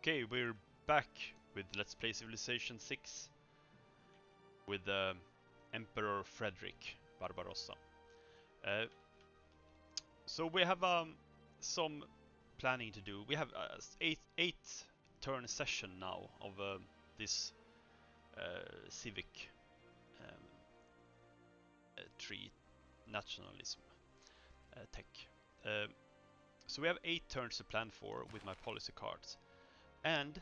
Okay, we're back with Let's Play Civilization 6 with Emperor Frederick Barbarossa. Uh, so we have some planning to do. We have eight turn session now of this civic tree nationalism tech. So we have 8 turns to plan for with my policy cards, and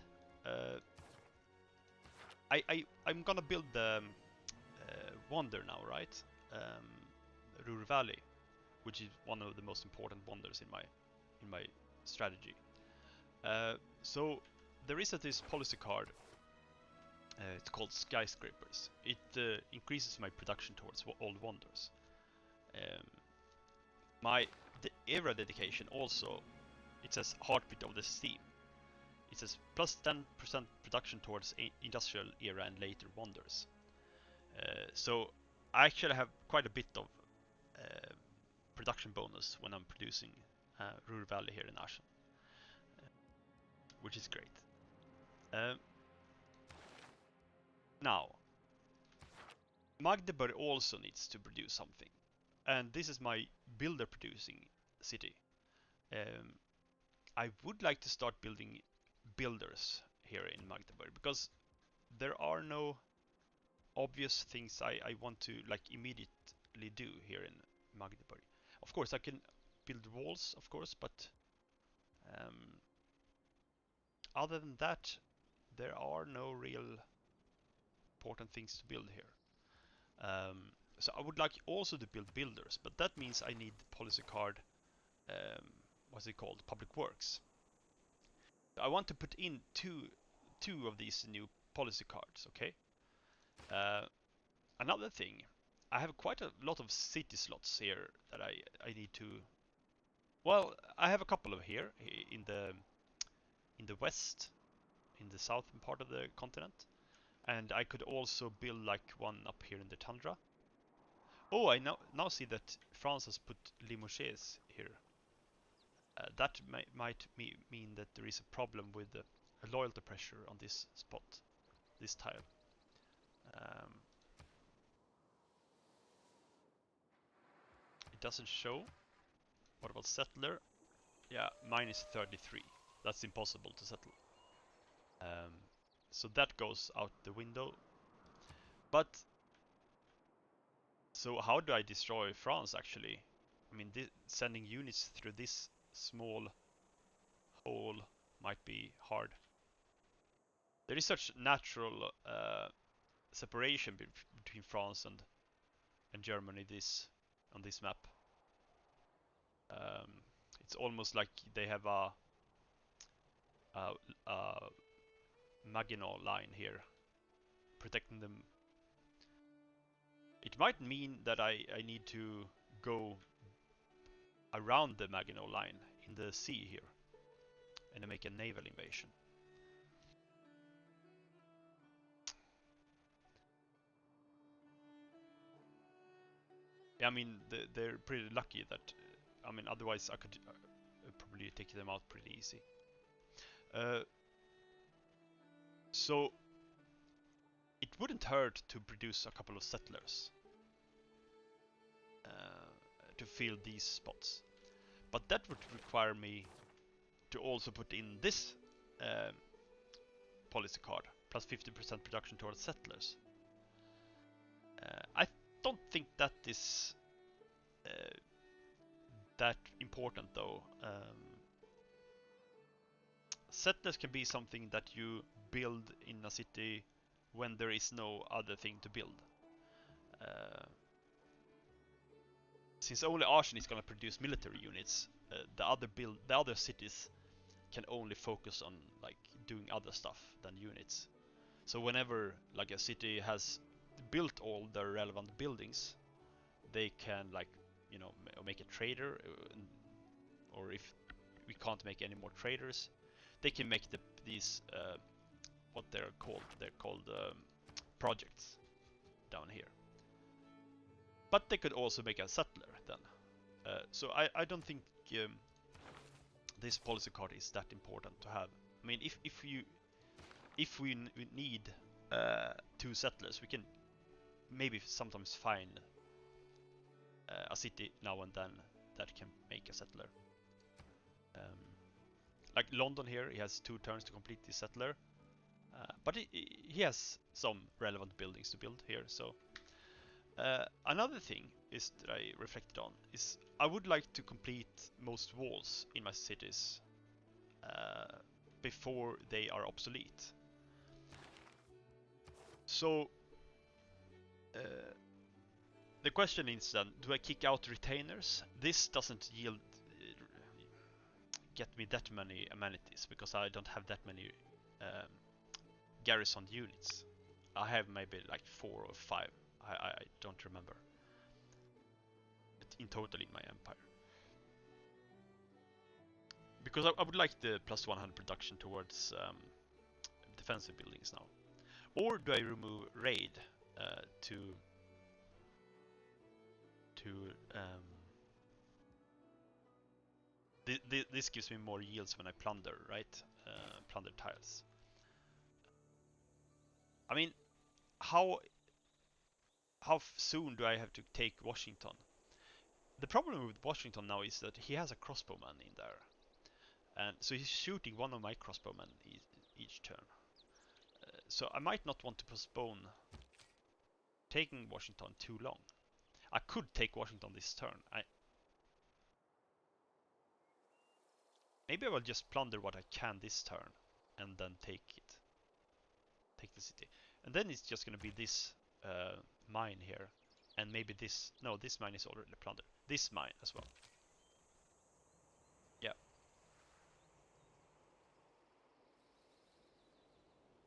I'm gonna build the wonder now, right? Ruhr Valley, which is one of the most important wonders in my strategy. So there is this policy card. It's called Skyscrapers. It increases my production towards old wonders. The era dedication also, it says Heartbeat of the Steam. It says plus 10% production towards industrial era and later wonders. So I actually have quite a bit of production bonus when I'm producing Ruhr Valley here in Aschen, which is great. Now, Magdeburg also needs to produce something, and this is my builder producing city. I would like to start building builders here in Magdeburg because there are no obvious things I want to like immediately do here in Magdeburg. Of course, I can build walls, of course, but other than that, there are no real important things to build here. So I would like also to build builders, but that means I need the policy card. What's it called? Public Works. I want to put in two of these new policy cards. Okay. Another thing, I have quite a lot of city slots here that I need to. Well, I have a couple of here in the west, in the southern part of the continent, and I could also build like one up here in the tundra. Oh, I now see that France has put Limoges here. That might mean that there is a problem with a loyalty pressure on this spot, this tile. It doesn't show. What about settler? Yeah, mine is 33. That's impossible to settle. So that goes out the window. But so how do I destroy France actually? I mean, sending units through this small hole might be hard. There is such natural separation between France and Germany on this map. It's almost like they have a Maginot line here protecting them. It might mean that I need to go around the Maginot line in the sea here and make a naval invasion. Yeah, I mean, they're pretty lucky that, I mean, otherwise I could probably take them out pretty easy. So it wouldn't hurt to produce a couple of settlers to fill these spots, but that would require me to also put in this policy card, plus 50% production towards settlers. I don't think that is that important though. Settlers can be something that you build in a city when there is no other thing to build. Since only Aschen is gonna produce military units, the other cities can only focus on like doing other stuff than units. So whenever like a city has built all the relevant buildings, they can like, you know, make a trader, or if we can't make any more traders, they can make these what they're called projects down here. But they could also make a settler then. So I don't think this policy card is that important to have. I mean, if we need 2 settlers, we can maybe sometimes find a city now and then that can make a settler. Like London here, he has 2 turns to complete this settler, but he has some relevant buildings to build here. So another thing is that I reflected on is I would like to complete most walls in my cities before they are obsolete. So the question is then, do I kick out retainers? This doesn't yield get me that many amenities because I don't have that many garrisoned units. I have maybe like 4 or 5. I don't remember. In total in my empire. Because I would like the plus 100 production towards defensive buildings now. Or do I remove raid to this gives me more yields when I plunder, right? Plunder tiles. I mean, how soon do I have to take Washington? The problem with Washington now is that he has a crossbowman in there. And so he's shooting one of my crossbowmen each turn. So I might not want to postpone taking Washington too long. I could take Washington this turn. Maybe I will just plunder what I can this turn and then take it. Take the city. And then it's just going to be this mine here. And maybe this... No, this mine is already plundered. This mine as well. Yeah.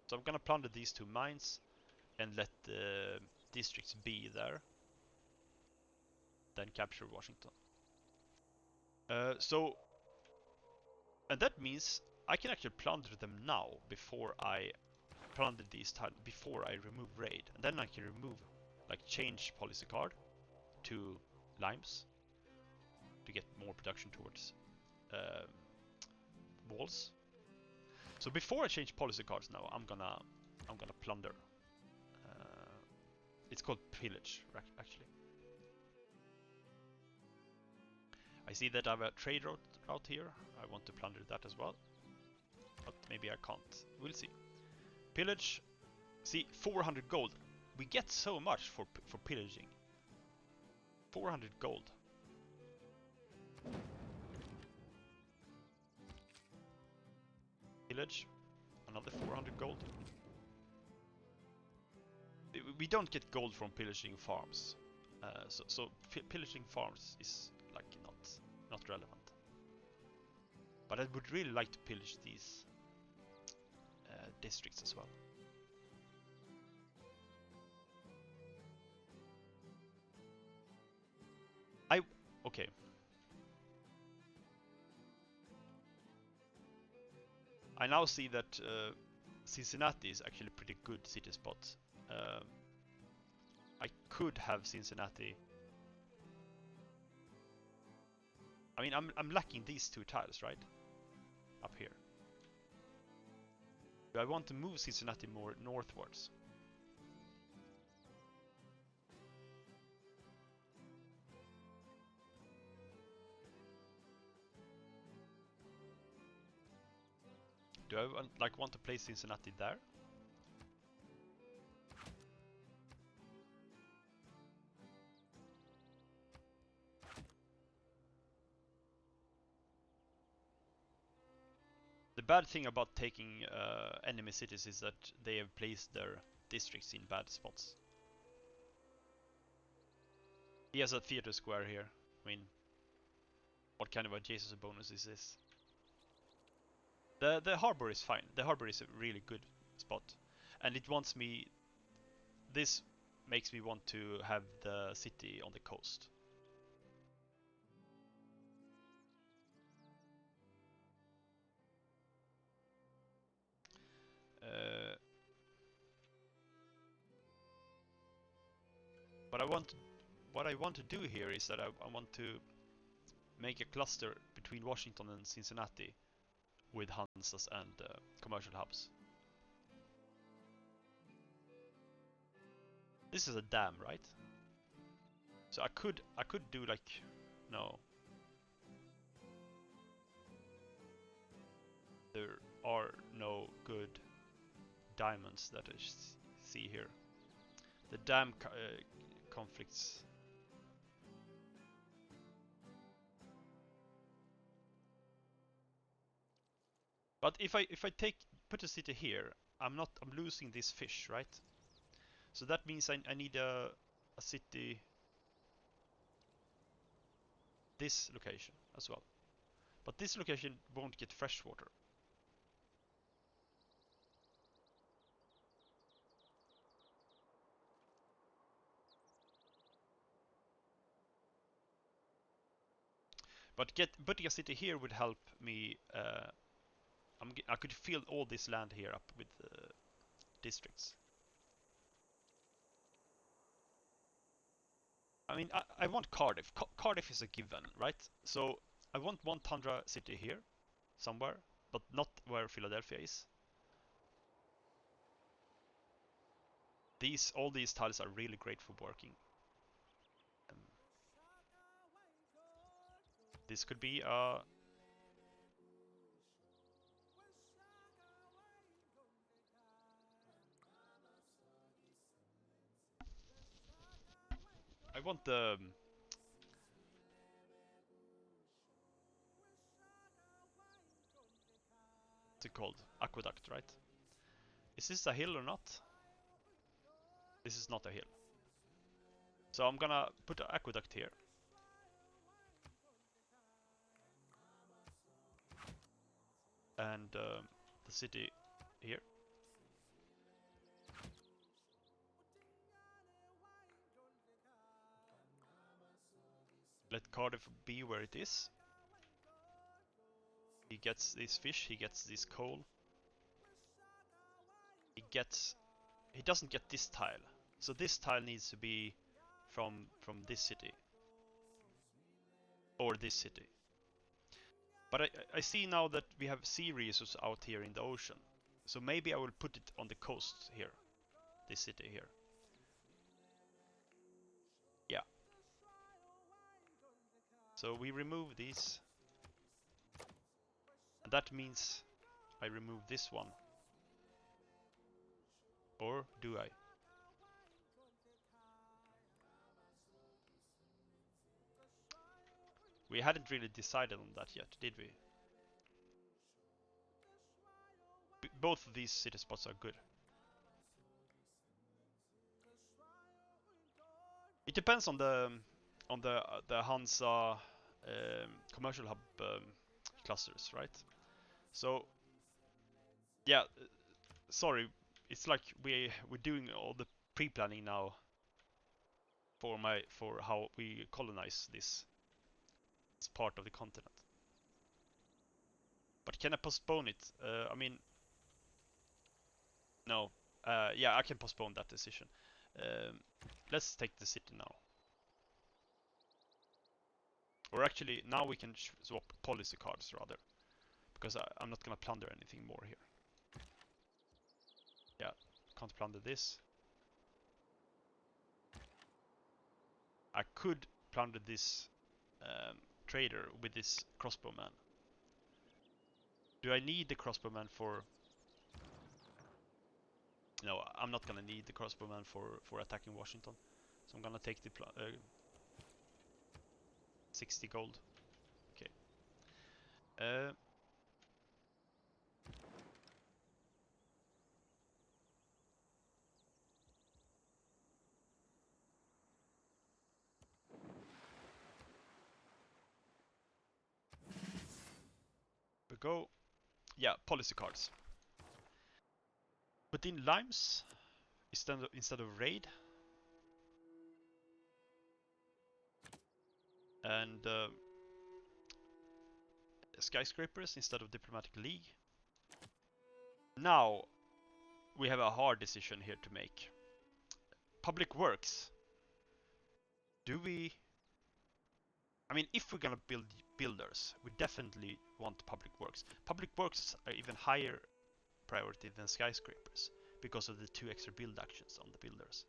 So I'm going to plunder these 2 mines and let the districts be there. Then capture Washington. And that means I can actually plunder them now before I plunder these tiles, before I remove raid. And then I can remove, like change policy card to limes to get more production towards walls. So before I change policy cards now, I'm gonna plunder. It's called pillage, actually. I see that I have a trade route here. I want to plunder that as well. But maybe I can't. We'll see. Pillage. See, 400 gold. We get so much for pillaging. 400 gold. Pillage. Another 400 gold. We don't get gold from pillaging farms. So pillaging farms is like not relevant. But I would really like to pillage these districts as well. Okay. I now see that Cincinnati is actually a pretty good city spot. I could have Cincinnati. I mean, I'm lacking these 2 tiles, right? Up here. Do I want to move Cincinnati more northwards? Do I want to place Cincinnati there? The bad thing about taking enemy cities is that they have placed their districts in bad spots. He has a theater square here. I mean, what kind of adjacency bonus is this? The harbor is fine. The harbor is a really good spot. And it wants me... This makes me want to have the city on the coast. But what I want to do here is that I want to make a cluster between Washington and Cincinnati with Hansas and commercial hubs. This is a dam, right? So I could do like, no. There are no good diamonds that I see here. The dam conflicts. But if I put a city here, I'm losing this fish, right? So that means I need a city this location as well. But this location won't get fresh water. But putting a city here would help me. I could fill all this land here up with districts. I mean, I want Cardiff. Cardiff is a given, right? So I want one Tundra city here, somewhere, but not where Philadelphia is. All these tiles are really great for working. This could be a I want the what's it called? Aqueduct, right? Is this a hill or not? This is not a hill. So I'm gonna put an aqueduct here. And the city here. Let Cardiff be where it is. He gets this fish, he gets this coal. He doesn't get this tile. So this tile needs to be from this city. Or this city. But I see now that we have sea resources out here in the ocean. So maybe I will put it on the coast here. This city here. Yeah. So we remove these. And that means I remove this one. Or do I? We hadn't really decided on that yet, did we? Both of these city spots are good. It depends on the Hansa commercial hub clusters, right? So yeah, sorry, it's like we're doing all the pre-planning now for how we colonize this part of the continent. But can I postpone it? I mean, no. Yeah, I can postpone that decision. Let's take the city now. Or actually, now we can swap policy cards rather. Because I'm not gonna plunder anything more here. Yeah, can't plunder this. I could plunder this trader with this crossbowman. Do I need the crossbowman for... No, I'm not gonna need the crossbowman for attacking Washington. So I'm gonna take the 60 gold. Okay. We go. Yeah, policy cards. Put in limes instead of raid. And skyscrapers instead of diplomatic league. Now we have a hard decision here to make. Public works. Do we... I mean, if we're gonna build builders, we definitely want public works. Public works are even higher priority than skyscrapers because of the 2 extra build actions on the builders.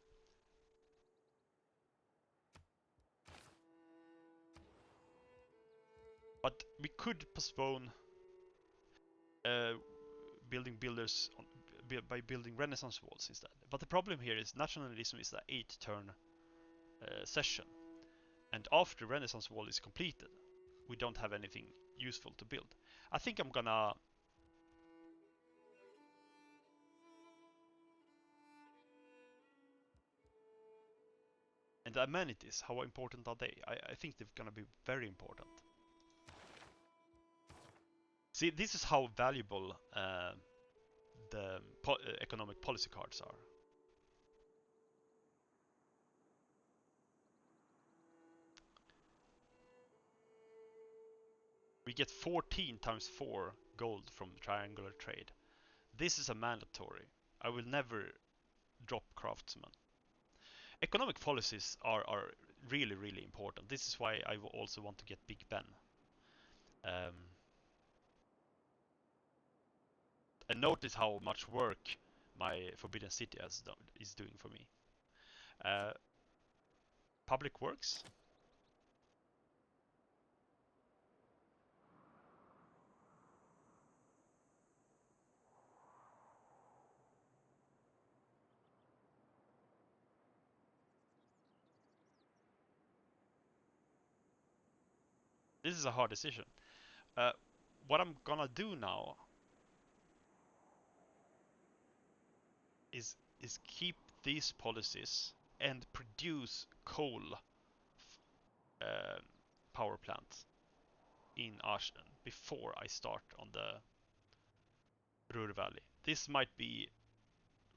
But we could postpone building builders by building Renaissance walls instead. But the problem here is nationalism is an 8-turn session, and after Renaissance wall is completed, we don't have anything useful to build. I think I'm gonna and the amenities, how important are they? I think they're gonna be very important. See, this is how valuable the economic policy cards are. We get 14 times 4 gold from triangular trade. This is a mandatory. I will never drop craftsmen. Economic policies are really, really important. This is why I also want to get Big Ben. And notice how much work my Forbidden City is doing for me. Public Works. This is a hard decision. What I'm gonna do now is keep these policies and produce coal power plants in Ashen before I start on the Ruhr Valley. This might be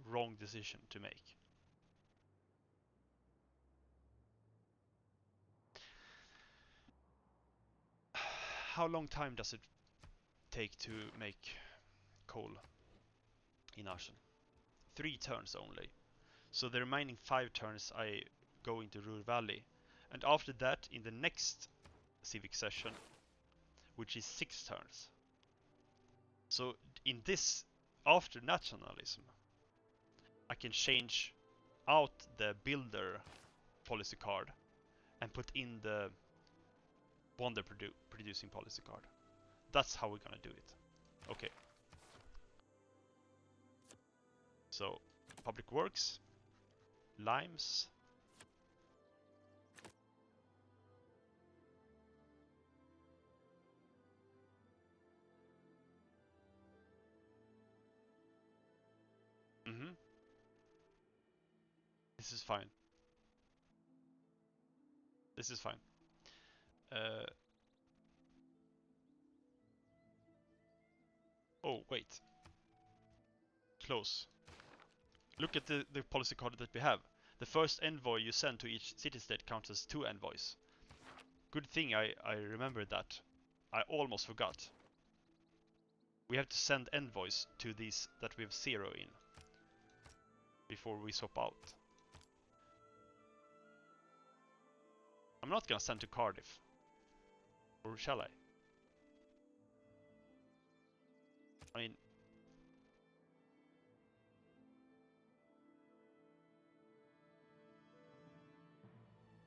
wrong decision to make. How long time does it take to make coal in Ashen? 3 turns only. So the remaining 5 turns I go into Ruhr Valley. And after that, in the next civic session, which is 6 turns. So in this, after nationalism, I can change out the builder policy card and put in the wonder producing policy card. That's how we're gonna do it. Okay. So, public works, limes. This is fine. This is fine. Oh, wait. Close. Look at the policy card that we have. The first envoy you send to each city-state counts as 2 envoys. Good thing I remembered that. I almost forgot. We have to send envoys to these that we have 0 in before we swap out. I'm not gonna send to Cardiff. Or shall I? I mean...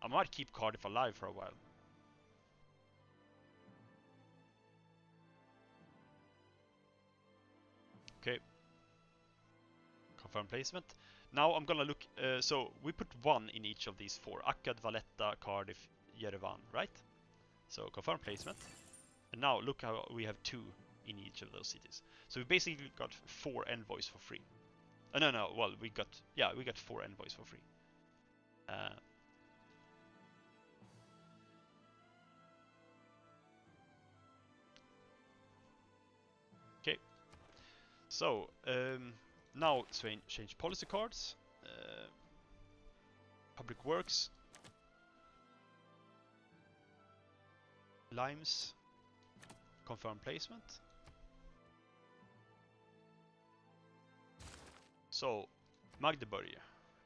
I might keep Cardiff alive for a while. Okay. Confirm placement. Now I'm gonna look, so we put 1 in each of these 4. Akkad, Valletta, Cardiff, Yerevan, right? So confirm placement. And now look how we have 2 in each of those cities. So we basically got 4 envoys for free. No, well, we got 4 envoys for free. Okay. So, now change policy cards. Public Works. Limes. Confirm placement. So, Magdeburg,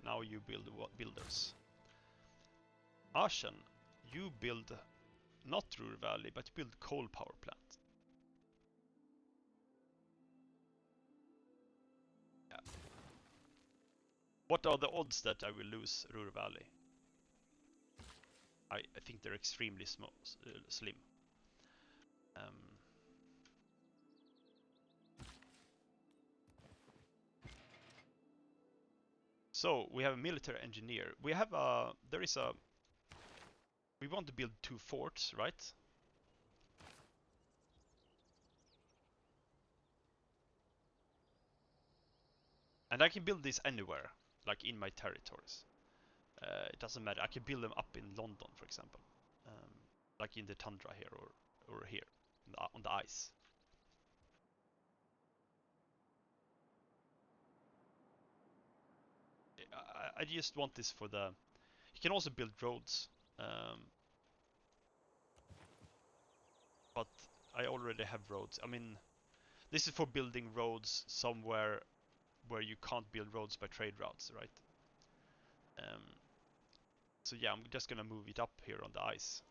now you build builders. Ashen, you build not Ruhr Valley, but you build coal power plant. Yeah. What are the odds that I will lose Ruhr Valley? I think they're extremely slim. So we have a military engineer. We have a. There is a. We want to build 2 forts, right? And I can build this anywhere, like in my territories. It doesn't matter. I can build them up in London, for example, like in the tundra here or here on the ice. I just want this for the. You can also build roads, but I already have roads. I mean, this is for building roads somewhere where you can't build roads by trade routes, right? So yeah, I'm just gonna move it up here on the ice.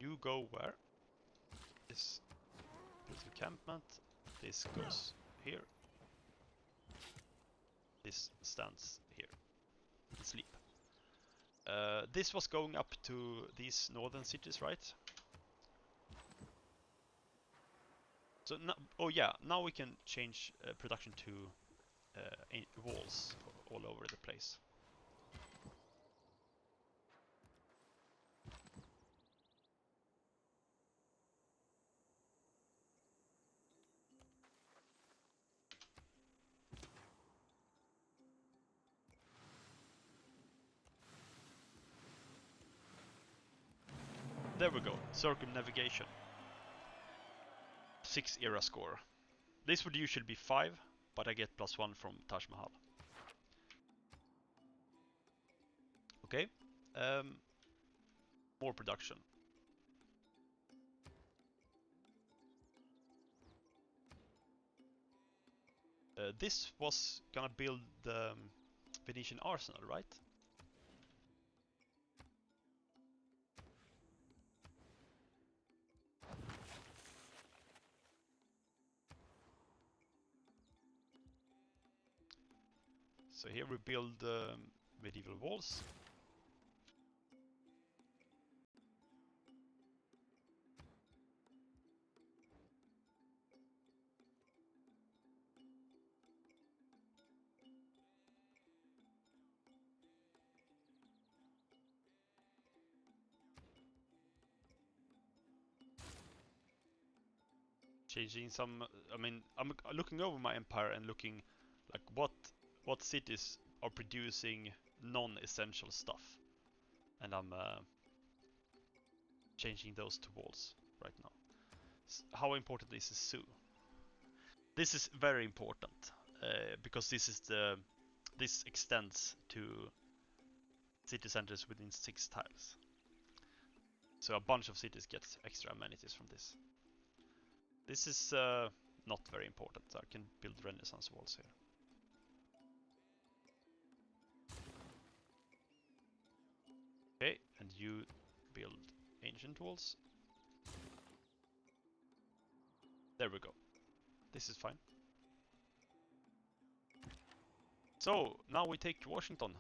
You go where? This builds encampment. This goes here. This stands here and sleep. This was going up to these northern cities, right? So now, oh yeah, now we can change production to walls all over the place. There we go, circumnavigation. 6 era score. This would usually be 5, but I get +1 from Taj Mahal. Okay, more production. This was gonna build the Venetian arsenal, right? So here we build medieval walls. Changing some. I mean, I'm looking over my empire and looking like what cities are producing non-essential stuff, and I'm changing those to walls right now. How important is the zoo? This is very important because this extends to city centers within 6 tiles. So a bunch of cities get extra amenities from this. This is not very important. I can build Renaissance walls here. Okay, and you build ancient walls. There we go. This is fine. So, now we take Washington.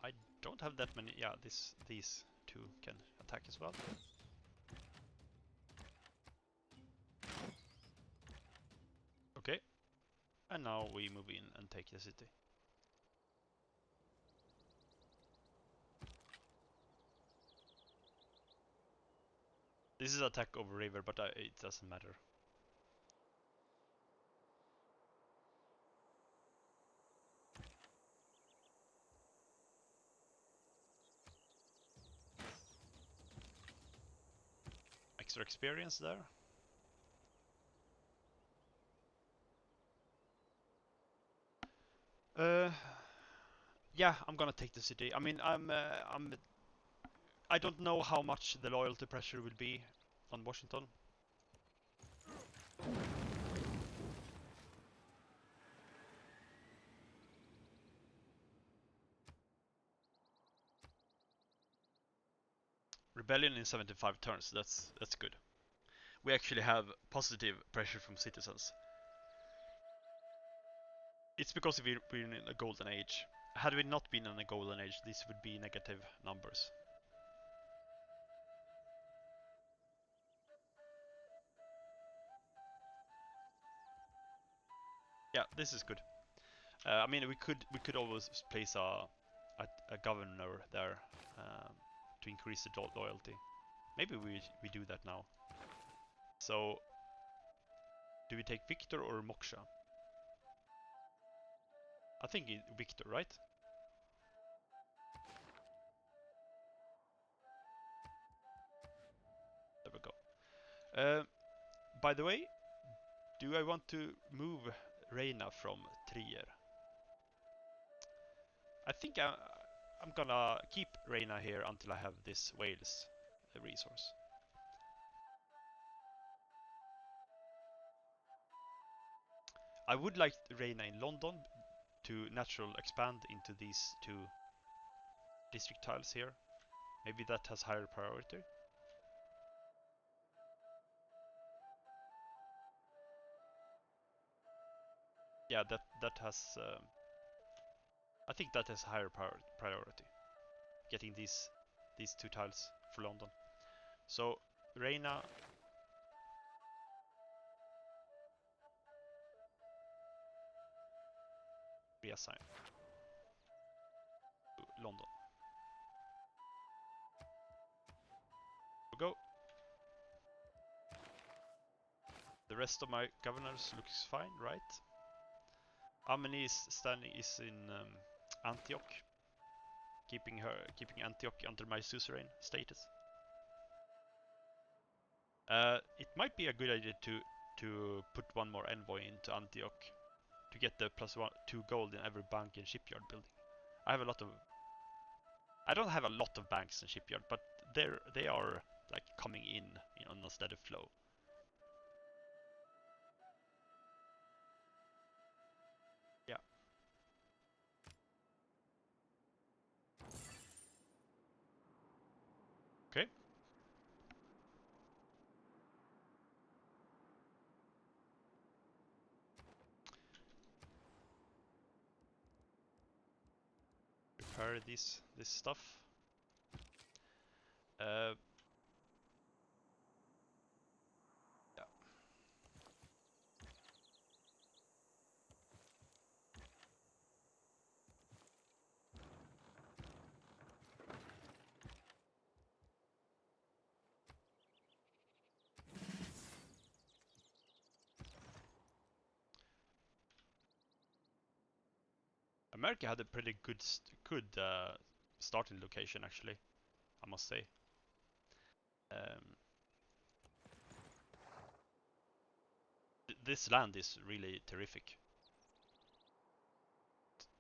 I don't have that many. Yeah, these two can attack as well. Okay, and now we move in and take the city. This is attack over river, but it doesn't matter. extra experience there. Yeah, I'm gonna take the city. I mean, I don't know how much the loyalty pressure will be on Washington. Rebellion in 75 turns. That's good. We actually have positive pressure from citizens. It's because we're in a golden age. Had we not been in a golden age, this would be negative numbers. Yeah, this is good. I mean, we could always place a governor there to increase the loyalty. Maybe we do that now. So, do we take Victor or Moksha? I think Victor, right? There we go. By the way, do I want to move Reina from Trier? I think I'm gonna keep Reina here until I have this Wales resource. I would like Reina in London to natural expand into these two district tiles here. Maybe that has higher priority. Yeah, that has. I think that has higher priority. Getting these two tiles for London. So Reina. Reassign to London. We go. The rest of my governors looks fine, right? Ameni is in Antioch, keeping Antioch under my suzerain status. It might be a good idea to put one more envoy into Antioch to get the +2 gold in every bank and shipyard building. I have a lot of. I don't have a lot of banks and shipyard, but they are like coming in on a steady flow. Yeah. Okay. Prepare this stuff. Yeah. America had a pretty good starting location actually, I must say. This land is really terrific.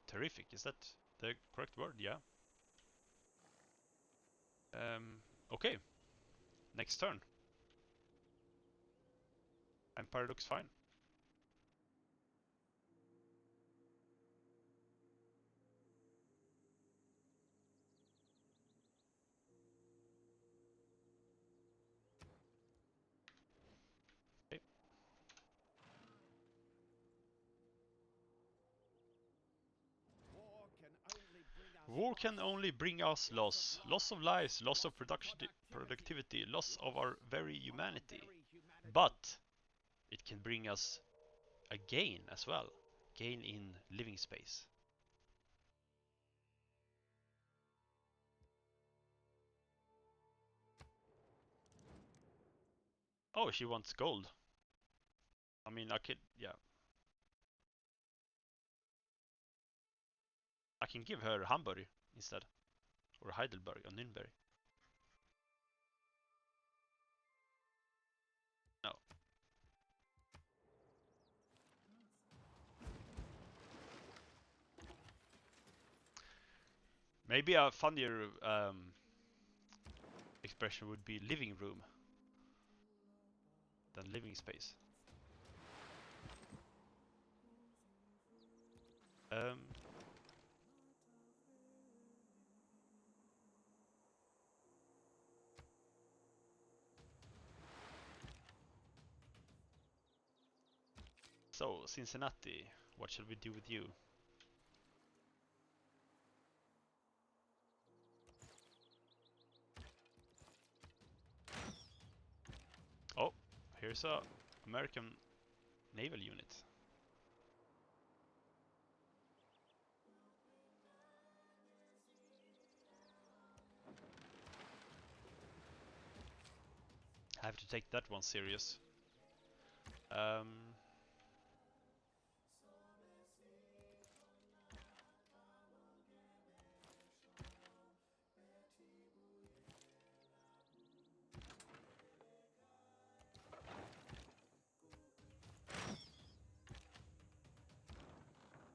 Terrific, is that the correct word? Yeah. Okay, next turn. Empire looks fine. Okay. War can only bring us loss. Loss of lives, loss of productivity, loss of our very humanity. But it can bring us a gain as well. Gain in living space. Oh, she wants gold. I mean, I could, yeah. I can give her Hamburg instead. Or Heidelberg or Nürnberg. Maybe a funnier expression would be living room than living space. So, Cincinnati, what shall we do with you? Oh, here's a American naval unit. I have to take that one serious.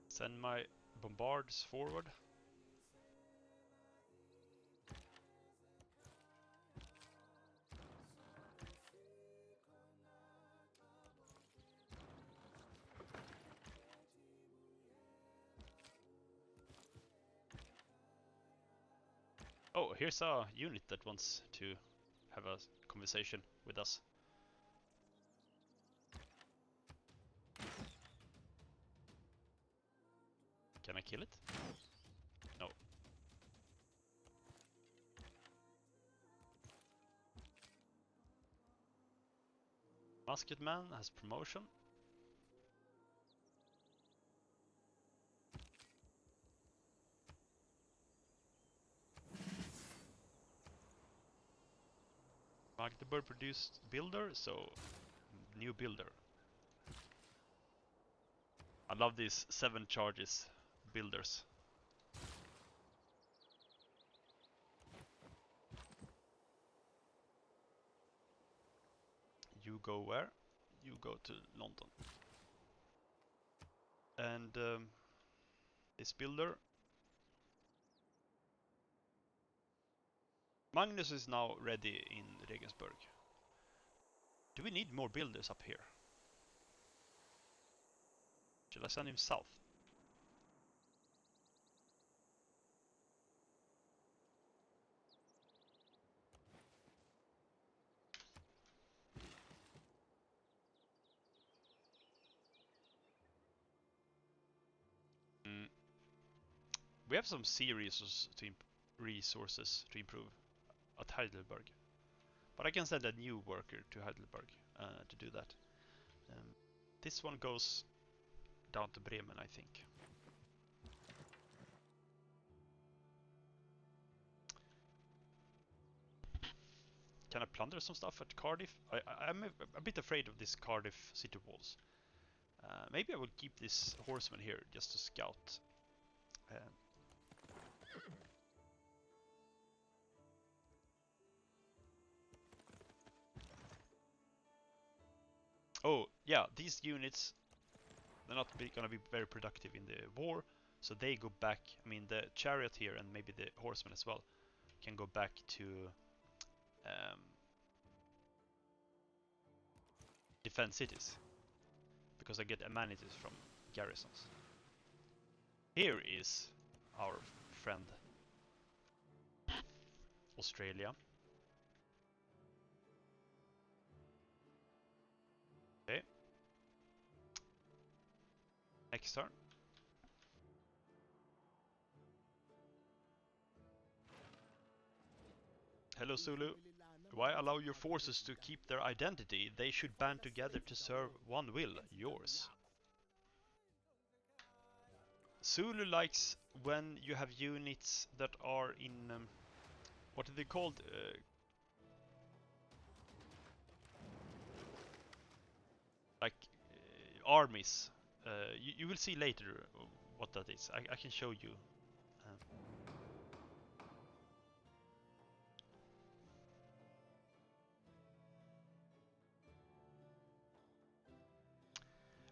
Send my bombards forward. Oh, here's a unit that wants to have a conversation with us. Can I kill it? No. Musketman has promotion. Magdeburg produced builder, so new builder. I love these 7 charges builders. You go where? You go to London. And this builder. Magnus is now ready in Regensburg. Do we need more builders up here? Shall I send him south? We have some sea resources to improve at Heidelberg. But I can send a new worker to Heidelberg to do that. This one goes down to Bremen, I think. Can I plunder some stuff at Cardiff? I'm a bit afraid of this Cardiff city walls. Maybe I will keep this horseman here just to scout. Oh, yeah, these units, they're not gonna be very productive in the war, so they go back. I mean, the chariot here and maybe the horseman as well can go back to defend cities because I get amenities from garrisons. Here is our friend Australia. Okay. Next turn. Hello Zulu. Why allow your forces to keep their identity? They should band together to serve one will, yours. Zulu likes when you have units that are in what are they called? Like armies. You will see later what that is. I can show you.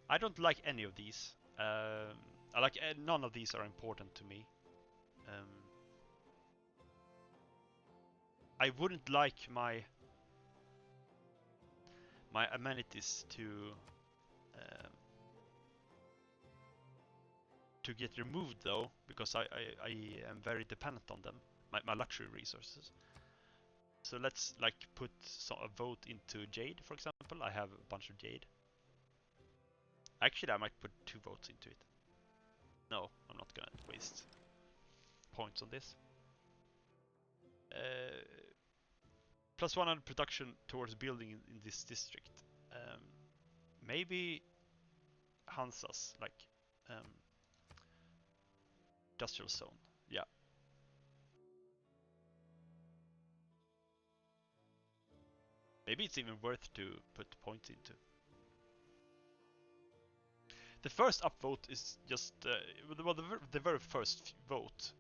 I don't like any of these. I like none of these are important to me. I wouldn't like my amenities um, to get removed though, because I am very dependent on them, my luxury resources. So let's like put a vote into Jade, for example. I have a bunch of Jade. Actually, I might put 2 votes into it. No, I'm not gonna waste points on this. Plus 100 production towards building in this district. Maybe Hansa's, like industrial zone. Yeah. Maybe it's even worth to put points into. The first upvote is just well, the very first vote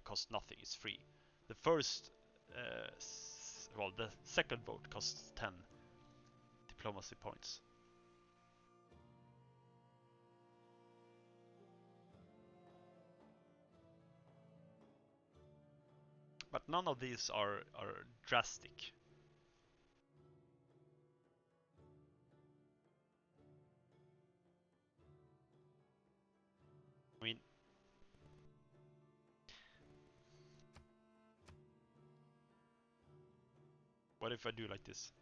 costs nothing; it's free. The first, well, the second vote costs 10 diplomacy points. But none of these are drastic. I mean, what if I do like this?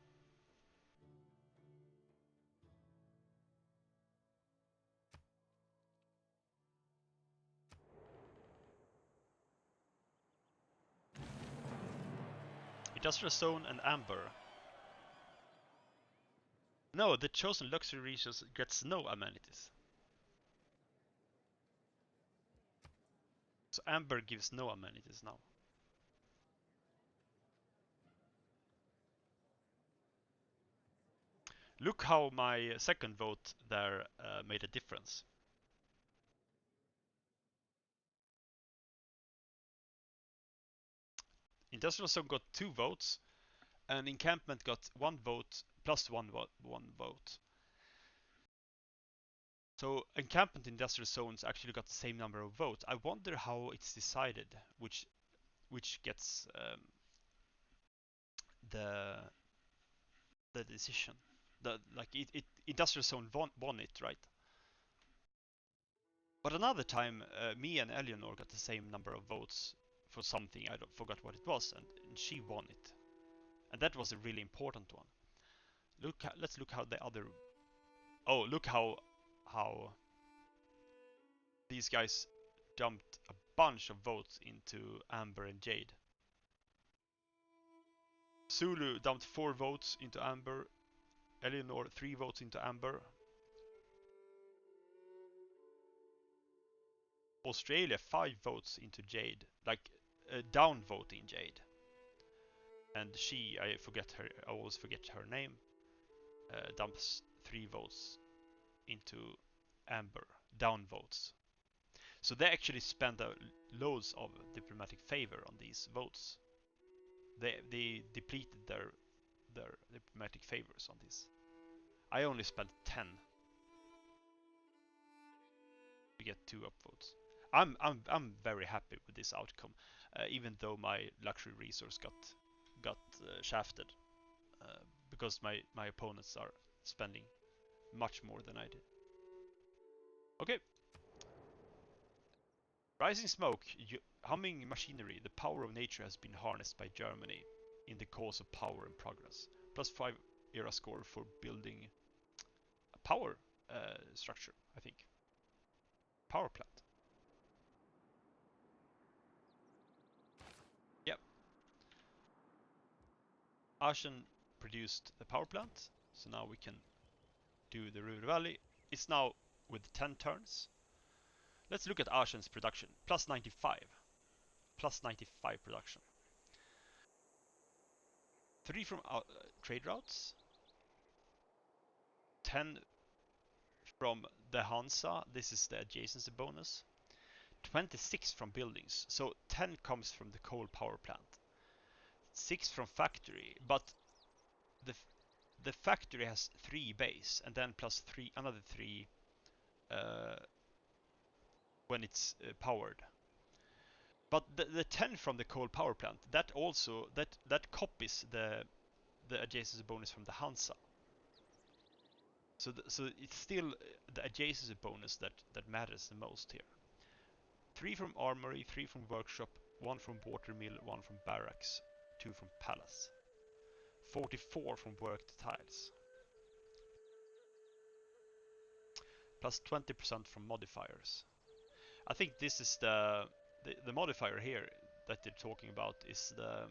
Industrial zone and amber. No, the chosen luxury regions gets no amenities. So amber gives no amenities now. Look how my second vote there made a difference. Industrial zone got 2 votes, and encampment got 1 vote plus 1 vote. So encampment industrial zones actually got the same number of votes. I wonder how it's decided which gets the decision. Industrial zone won it, right? But another time, me and Eleanor got the same number of votes for something. I forgot what it was, and she won it, and that was a really important one. Let's look how the other. Oh, look how these guys dumped a bunch of votes into Amber and Jade. Zulu dumped 4 votes into Amber. Eleanor 3 votes into Amber. Australia 5 votes into Jade, like down voting Jade. And she, I always forget her name, dumps 3 votes into Amber, down votes. So they actually spent loads of diplomatic favor on these votes. They depleted their diplomatic favors on this. I only spent 10 to get 2 upvotes. I'm very happy with this outcome, even though my luxury resource got shafted, because my opponents are spending much more than I did. Okay. Rising smoke, humming machinery. The power of nature has been harnessed by Germany in the cause of power and progress. +5 era score for building a power structure, I think. Power plant. Yep. Ashen produced the power plant, so now we can do the Ruhr Valley. It's now with 10 turns. Let's look at Ashen's production. +95. +95 production. 3 from trade routes. 10 from the Hansa. This is the adjacency bonus. 26 from buildings. So 10 comes from the coal power plant. 6 from factory, but the factory has 3 base and then plus 3 another 3 when it's powered. But the 10 from the coal power plant, that also that copies the adjacency bonus from the Hansa. So it's still the adjacency bonus that matters the most here. 3 from armory, 3 from workshop, 1 from watermill, 1 from barracks, 2 from palace. 44 from worked tiles. Plus 20% from modifiers. I think this is the modifier here that they're talking about is the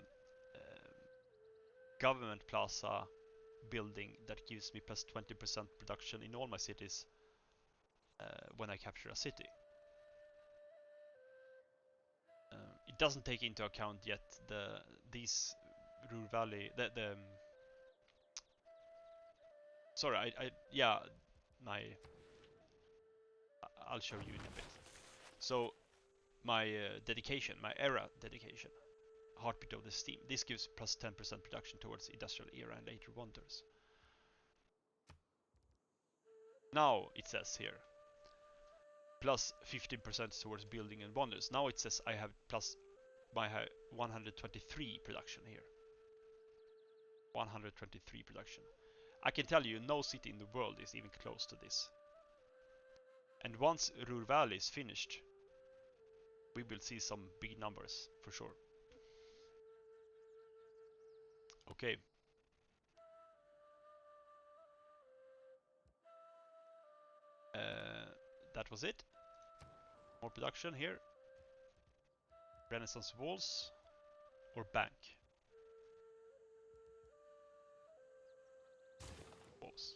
government plaza building that gives me plus 20% production in all my cities when I capture a city. It doesn't take into account yet these Ruhr Valley sorry, I'll show you in a bit. So my dedication, my era dedication, Heartbeat of the Steam, this gives plus 10% production towards Industrial Era and Later Wonders. Now it says here plus 15% towards Building and Wonders. Now it says I have plus my 123 production here. 123 production. I can tell you no city in the world is even close to this. And once Ruhr Valley is finished, we will see some big numbers for sure. Okay. That was it. More production here. Renaissance walls or bank? Walls.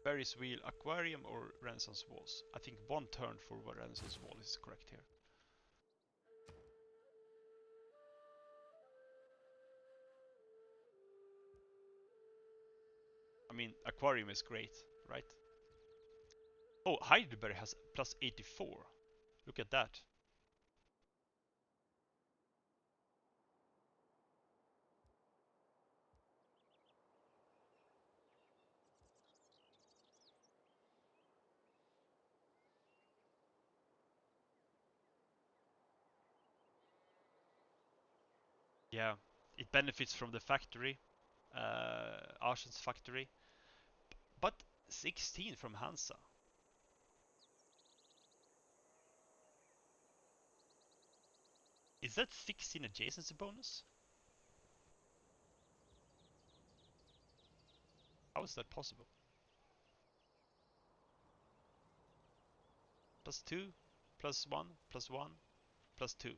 Ferris wheel, aquarium or Renaissance walls? I think 1 turn for Renaissance wall is correct here. I mean, aquarium is great, right? Oh, Heidelberg has plus 84. Look at that. Yeah, it benefits from the factory, Arsen's factory. But 16 from Hansa. Is that 16 adjacency bonus? How is that possible? Plus 2, plus 1, plus 1, plus 2.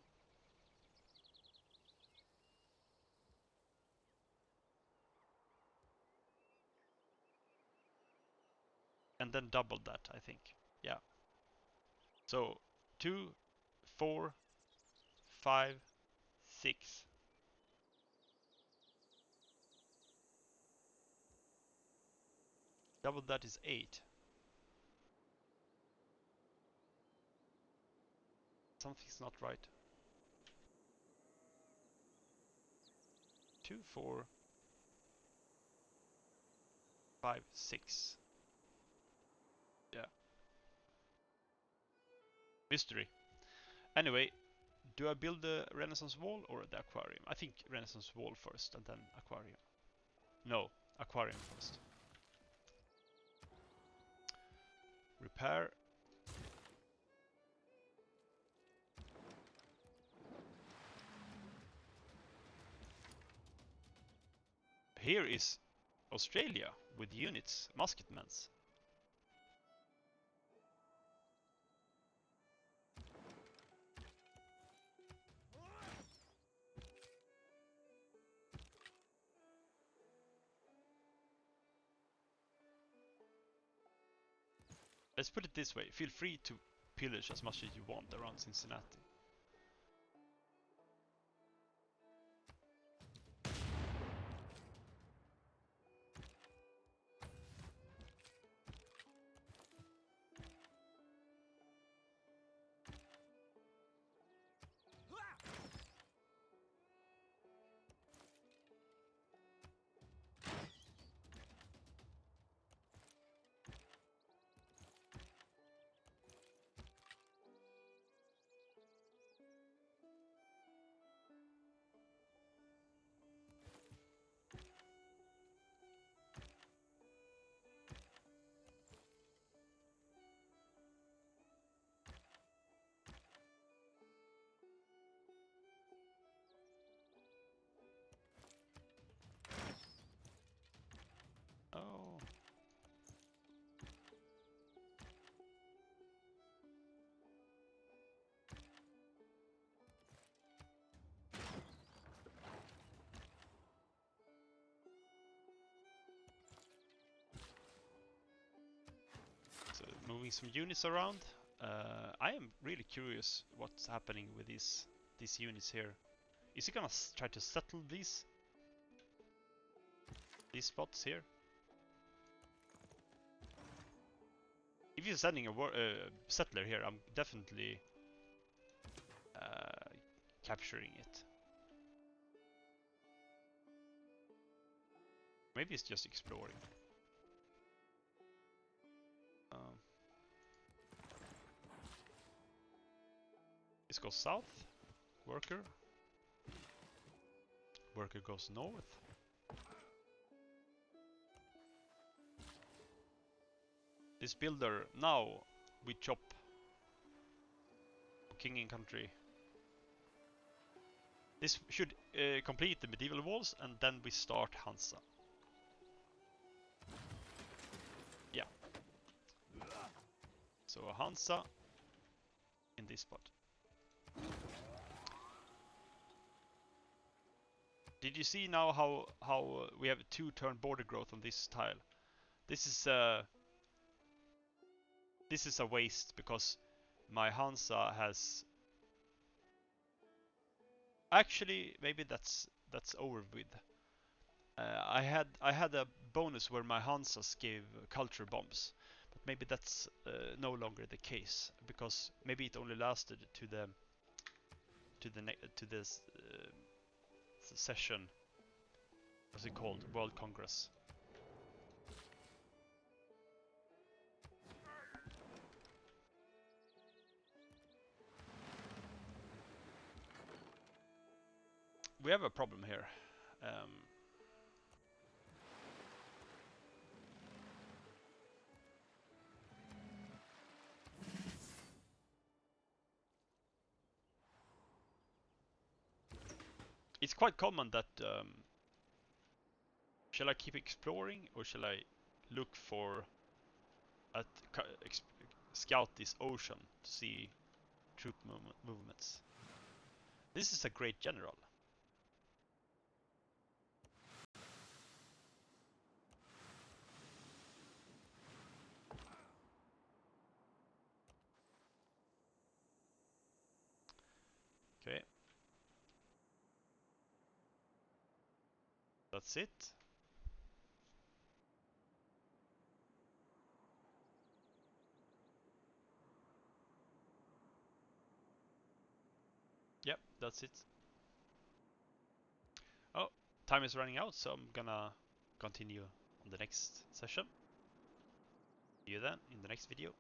And then double that, I think. Yeah. So 2, 4, 5, 6. Double that is 8. Something's not right. 2, 4, 5, 6. Yeah. Mystery. Anyway, do I build the Renaissance wall or the aquarium? I think Renaissance wall first and then aquarium. No, aquarium first. Repair. Here is Australia with units, musketmen's. Let's put it this way, feel free to pillage as much as you want around Cincinnati. moving some units around. I am really curious what's happening with these units here. Is he gonna try to settle these spots here? If you're sending a settler here, I'm definitely capturing it. Maybe it's just exploring. This goes south. Worker. Worker goes north. This builder, now we chop king and country. This should complete the medieval walls, and then we start Hansa. Yeah. So Hansa in this spot. Did you see now how we have a 2-turn border growth on this tile? This is a waste because my Hansa has. Actually, maybe that's over with. I had a bonus where my Hansas gave culture bombs, but maybe that's no longer the case because maybe it only lasted to this session. What's it called? World Congress. We have a problem here. It's quite common that shall I keep exploring or shall I look for scout this ocean to see troop movements? This is a great general. Okay. That's it. Yep, that's it. Oh, time is running out, so I'm gonna continue on the next session. See you then in the next video.